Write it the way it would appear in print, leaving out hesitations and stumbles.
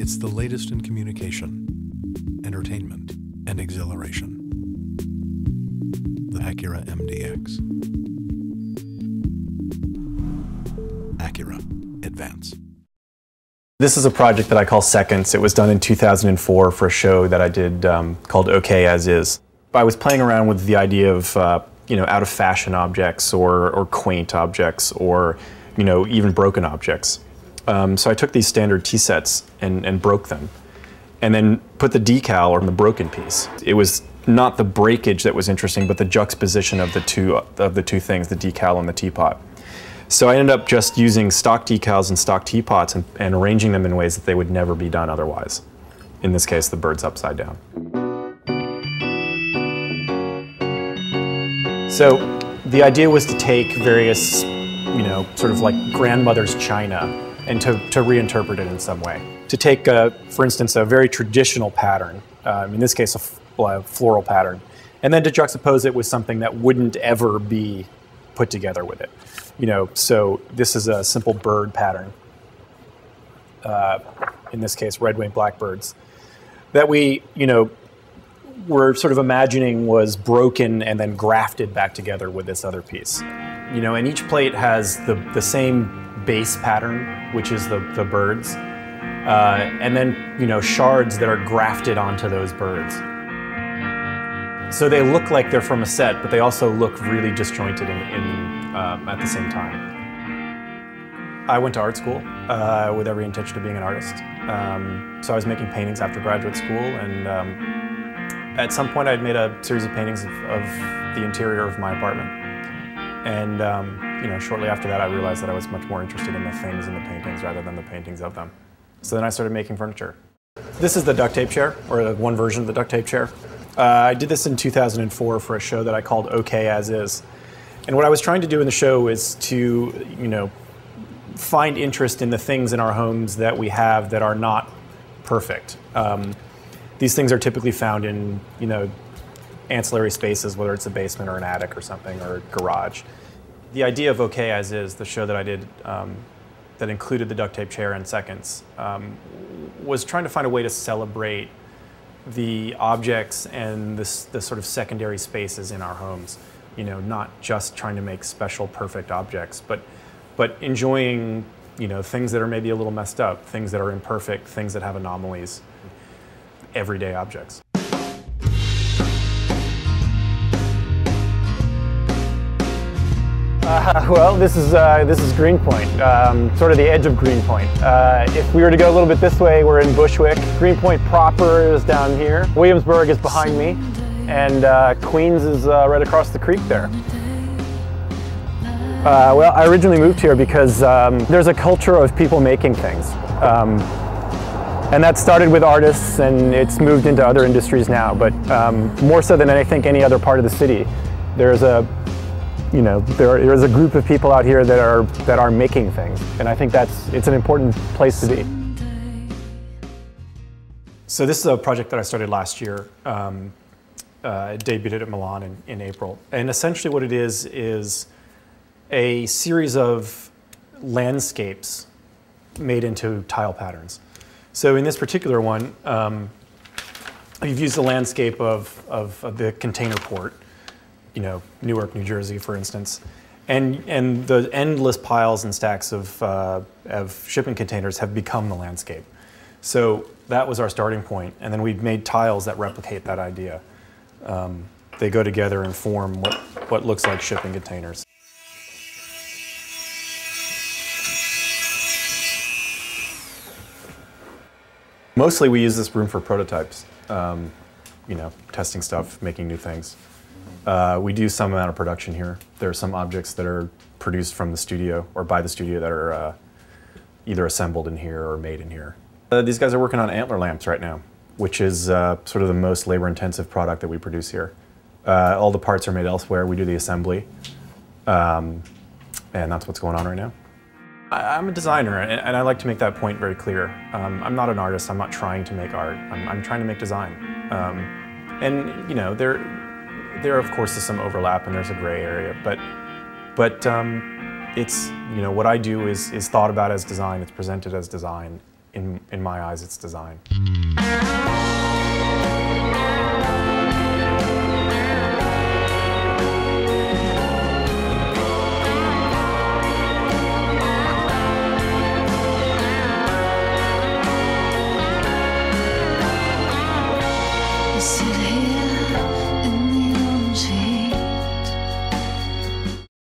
It's the latest in communication, entertainment, and exhilaration. The Acura MDX. Acura Advance. This is a project that I call Seconds. It was done in 2004 for a show that I did called OK As Is. I was playing around with the idea of out of fashion objects or quaint objects or even broken objects. So I took these standard tea sets and broke them, and then put the decal on the broken piece. It was not the breakage that was interesting, but the juxtaposition of the two things, the decal and the teapot. So I ended up just using stock decals and stock teapots and arranging them in ways that they would never be done otherwise. In this case, the bird's upside down. So the idea was to take various, sort of like grandmother's china and to reinterpret it in some way. To take, for instance, a very traditional pattern, in this case a floral pattern, and then to juxtapose it with something that wouldn't ever be put together with it. So this is a simple bird pattern, in this case red-winged blackbirds, that we, were sort of imagining was broken and then grafted back together with this other piece. And each plate has the same base pattern, which is the birds, and then shards that are grafted onto those birds. So they look like they're from a set, but they also look really disjointed at the same time. I went to art school with every intention of being an artist. So I was making paintings after graduate school, and at some point I'd made a series of paintings of the interior of my apartment. And shortly after that I realized that I was much more interested in the things in the paintings rather than the paintings of them. So then I started making furniture. This is the duct tape chair, or one version of the duct tape chair. I did this in 2004 for a show that I called OK As Is. And what I was trying to do in the show is to, find interest in the things in our homes that we have that are not perfect. These things are typically found in, ancillary spaces, whether it's a basement or an attic or something, or a garage. The idea of OK As Is, the show that I did that included the duct tape chair and Seconds, was trying to find a way to celebrate the objects and the sort of secondary spaces in our homes. Not just trying to make special, perfect objects, but enjoying, things that are maybe a little messed up, things that are imperfect, things that have anomalies, everyday objects. Well, this is Greenpoint, sort of the edge of Greenpoint. If we were to go a little bit this way, we're in Bushwick. Greenpoint proper is down here. Williamsburg is behind me, and Queens is right across the creek there. Well, I originally moved here because there's a culture of people making things. And that started with artists, and it's moved into other industries now, but more so than I think any other part of the city. There's a there is a group of people out here that are making things, and I think it's an important place to be. So this is a project that I started last year. It debuted at Milan in April, and essentially what it is a series of landscapes made into tile patterns. So in this particular one, you've used the landscape of the container port. Newark, New Jersey, for instance, and the endless piles and stacks of shipping containers have become the landscape. So that was our starting point, and then we've made tiles that replicate that idea. They go together and form what looks like shipping containers. Mostly we use this room for prototypes, testing stuff, making new things. We do some amount of production here. There are some objects that are produced from the studio or by the studio that are either assembled in here or made in here. These guys are working on antler lamps right now, which is sort of the most labor-intensive product that we produce here. All the parts are made elsewhere. We do the assembly, and that's what's going on right now. I'm a designer, and I like to make that point very clear. I'm not an artist. I'm not trying to make art. I'm trying to make design. There of course is some overlap and there's a gray area, but it's what I do is thought about as design. It's presented as design in my eyes, it's design. The city